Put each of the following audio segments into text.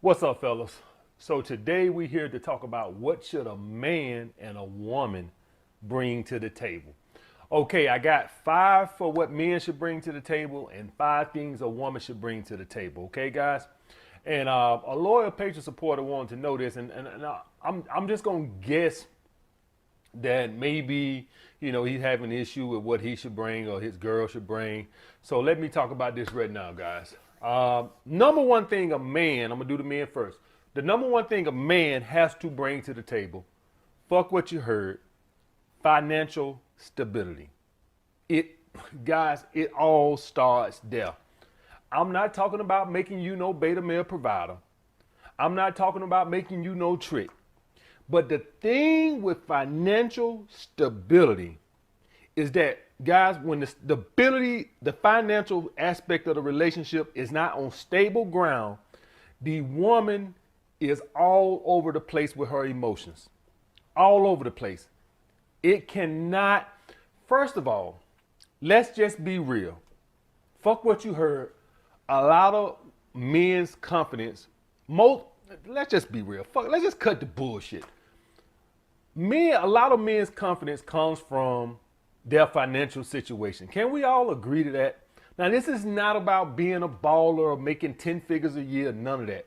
What's up, fellas? So today we're here to talk about what should a man and a woman bring to the table. Okay, I got five for what men should bring to the table and five things a woman should bring to the table. Okay, guys? And a loyal patron supporter wanted to know this, and I'm just gonna guess that maybe he's having an issue with what he should bring or his girl should bring. So let me talk about this right now, guys. Number one thing a man, I'm gonna do the men first. The number one thing a man has to bring to the table, fuck what you heard, financial stability. It, guys, it all starts there. I'm not talking about making you no beta male provider. I'm not talking about making you no trick. But the thing with financial stability is that, guys, when the stability, the financial aspect of the relationship is not on stable ground, the woman is all over the place with her emotions. All over the place. It cannot, first of all, let's just be real. Fuck what you heard. A lot of men's confidence, let's just be real. Let's just cut the bullshit. A lot of men's confidence comes from their financial situation. Can we all agree to that? Now, this is not about being a baller or making 10 figures a year, none of that.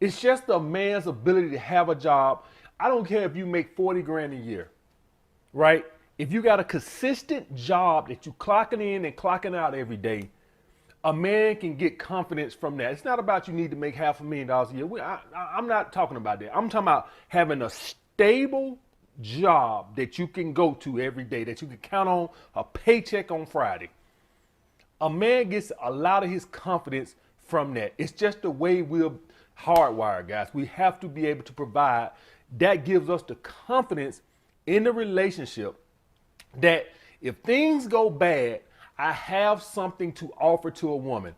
It's just a man's ability to have a job. I don't care if you make 40 grand a year, right? If you got a consistent job that you clocking in and clocking out every day, a man can get confidence from that. It's not about you need to make $500,000 a year. I'm not talking about that. I'm talking about having a stable job that you can go to every day, that you can count on a paycheck on Friday. A man gets a lot of his confidence from that. It's just the way we're hardwired, guys. We have to be able to provide. That gives us the confidence in the relationship that if things go bad, I have something to offer to a woman.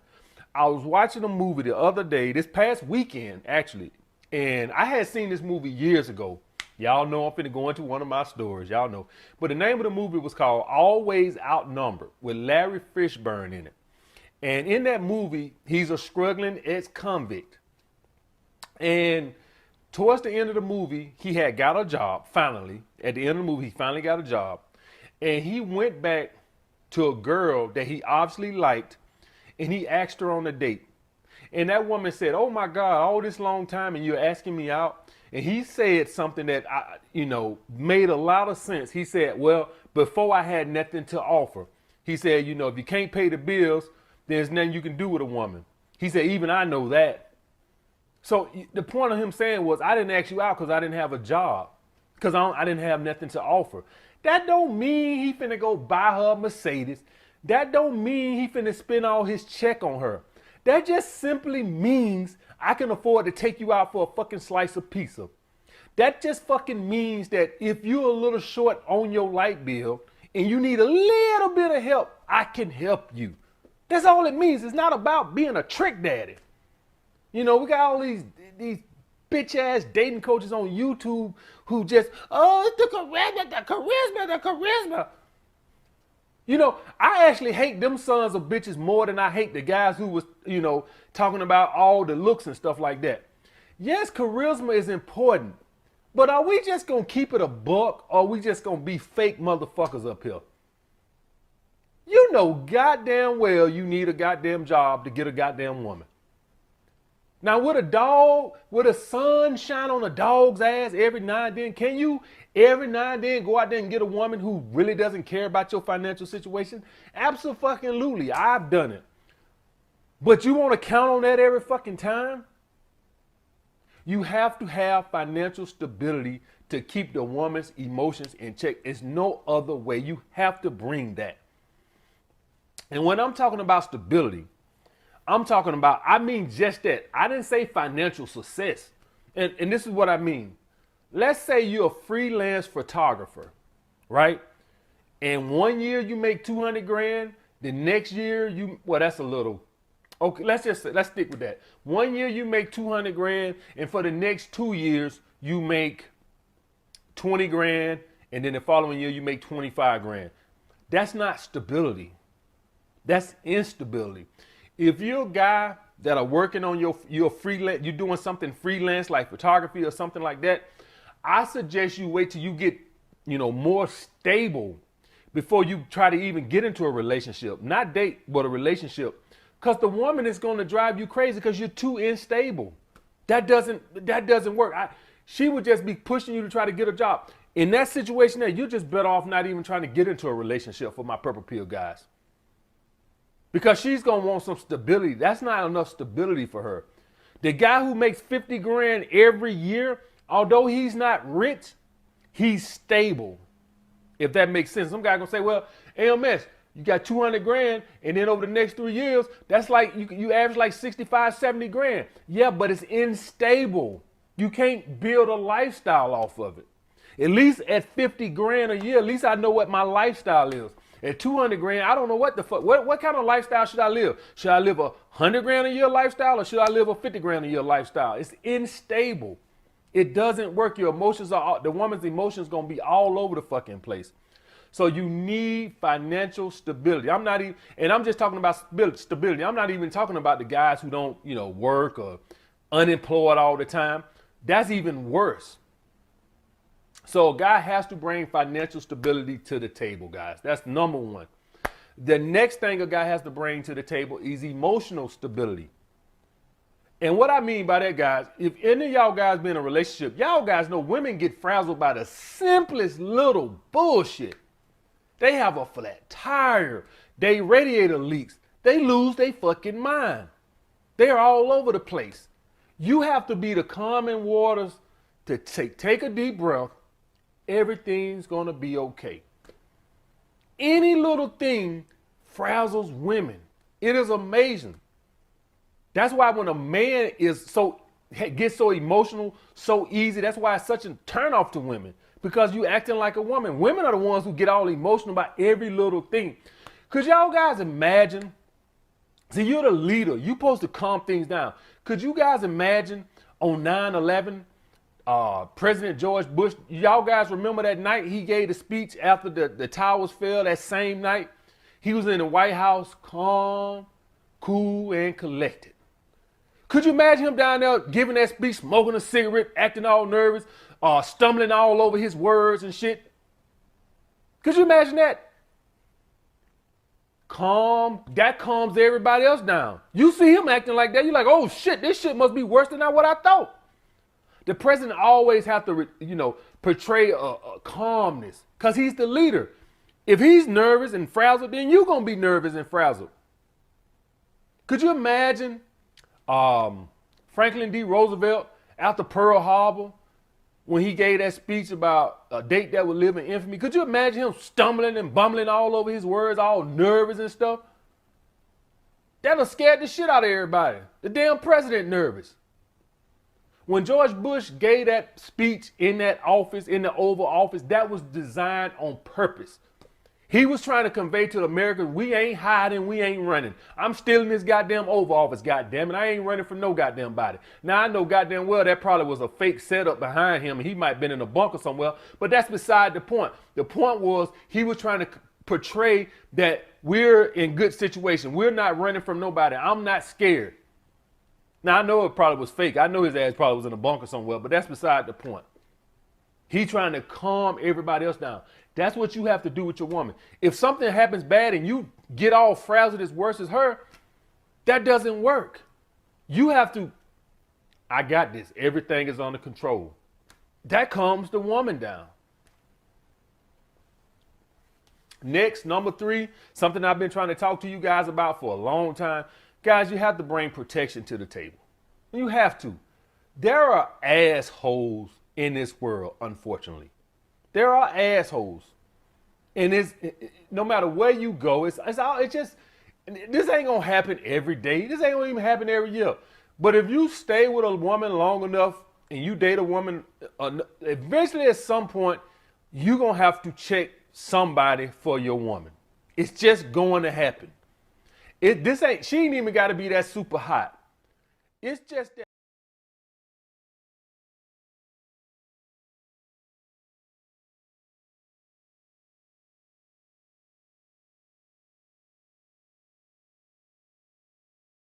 I was watching a movie the other day, this past weekend actually, and I had seen this movie years ago. Y'all know I'm finna go into one of my stories. Y'all know. But the name of the movie was called Always Outnumbered with Larry Fishburne in it. And in that movie, he's a struggling ex-convict. And towards the end of the movie, he had got a job, finally. At the end of the movie, he finally got a job. And he went back to a girl that he obviously liked, and he asked her on a date. And that woman said, "Oh my God, all this long time and you're asking me out?" And he said something that made a lot of sense. He said, "Well, before I had nothing to offer." He said, "If you can't pay the bills, there's nothing you can do with a woman." He said, "Even I know that." So the point of him saying was, I didn't ask you out because I didn't have a job, because I didn't have nothing to offer. That don't mean he finna go buy her a Mercedes. That don't mean he finna spend all his check on her. That just simply means I can afford to take you out for a fucking slice of pizza. That just fucking means that if you're a little short on your light bill and you need a little bit of help, I can help you. That's all it means. It's not about being a trick daddy. We got all these bitch ass dating coaches on YouTube who just, it's the charisma. I actually hate them sons of bitches more than I hate the guys who was, talking about all the looks and stuff like that. Yes, charisma is important, but are we just gonna keep it a buck, or are we just gonna be fake motherfuckers up here? You know goddamn well you need a goddamn job to get a goddamn woman. Now, would a sun shine on a dog's ass every now and then? Can you every now and then go out there and get a woman who really doesn't care about your financial situation? Absolutely, I've done it. But you want to count on that every fucking time? You have to have financial stability to keep the woman's emotions in check. It's no other way. You have to bring that. And when I'm talking about stability, I mean just that. I didn't say financial success. And this is what I mean. Let's say you're a freelance photographer, right? And one year you make 200 grand. The next year that's a little, okay, let's stick with that. One year you make 200 grand. And for the next 2 years, you make 20 grand. And then the following year you make 25 grand. That's not stability. That's instability. If you're a guy that are working on your freelance, you're doing something freelance like photography or something like that, I suggest you wait till you get, more stable before you try to even get into a relationship. Not date, but a relationship. Because the woman is going to drive you crazy because you're too unstable. That doesn't work. She would just be pushing you to try to get a job. In that situation there, you're just better off not even trying to get into a relationship for my purple pill guys. Because she's going to want some stability. That's not enough stability for her. The guy who makes 50 grand every year, although he's not rich, he's stable. If that makes sense. Some guy going to say, well, AMS, you got 200 grand, and then over the next 3 years, that's like, you average like 65, 70 grand. Yeah, but it's unstable. You can't build a lifestyle off of it. At least at 50 grand a year, at least I know what my lifestyle is. At 200 grand, I don't know what the fuck. What kind of lifestyle should I live? Should I live a 100 grand a year lifestyle or should I live a 50 grand a year lifestyle? It's unstable. It doesn't work. Your emotions the woman's emotions going to be all over the fucking place. So you need financial stability. I'm just talking about stability. I'm not even talking about the guys who don't, work or unemployed all the time. That's even worse. So a guy has to bring financial stability to the table, guys. That's number one. The next thing a guy has to bring to the table is emotional stability. And what I mean by that, guys, if any of y'all guys be in a relationship, y'all guys know women get frazzled by the simplest little bullshit. They have a flat tire. They radiator leaks. They lose their fucking mind. They're all over the place. You have to be the calming waters to take a deep breath. Everything's going to be okay. Any little thing frazzles women. It is amazing. That's why when a man gets so emotional so easy, that's why it's such a turnoff to women. Because you acting like a woman. Women are the ones who get all emotional about every little thing. Could y'all guys imagine? See, you're the leader. You're supposed to calm things down. Could you guys imagine on 9/11, President George Bush, y'all guys remember that night he gave the speech after the towers fell that same night? He was in the White House, calm, cool, and collected. Could you imagine him down there giving that speech, smoking a cigarette, acting all nervous, stumbling all over his words and shit? Could you imagine that? Calm, that calms everybody else down. You see him acting like that, you're like, oh shit, this shit must be worse than what I thought. The president always have to, portray a calmness because he's the leader. If he's nervous and frazzled, then you're going to be nervous and frazzled. Could you imagine Franklin D. Roosevelt after Pearl Harbor when he gave that speech about a date that would live in infamy? Could you imagine him stumbling and bumbling all over his words, all nervous and stuff? That'll scare the shit out of everybody. The damn president nervous. When George Bush gave that speech in that office, in the Oval Office, that was designed on purpose. He was trying to convey to the Americans, we ain't hiding, we ain't running. I'm still in this goddamn Oval Office, goddamn it. I ain't running from no goddamn body. Now, I know goddamn well that probably was a fake setup behind him. He might have been in a bunker somewhere, but that's beside the point. The point was he was trying to portray that we're in good situation. We're not running from nobody. I'm not scared. Now, I know it probably was fake. I know his ass probably was in a bunker somewhere, but that's beside the point. He trying to calm everybody else down. That's what you have to do with your woman. If something happens bad and you get all frazzled as worse as her, that doesn't work. You have to, I got this. Everything is under control. That calms the woman down. Next, number 3, something I've been trying to talk to you guys about for a long time. Guys, you have to bring protection to the table. You have to. There are assholes in this world, unfortunately. There are assholes. And no matter where you go, this ain't gonna happen every day. This ain't gonna even happen every year. But if you stay with a woman long enough and you date a woman, eventually at some point, you're gonna have to check somebody for your woman. It's just going to happen. She ain't even gotta be that super hot. It's just that.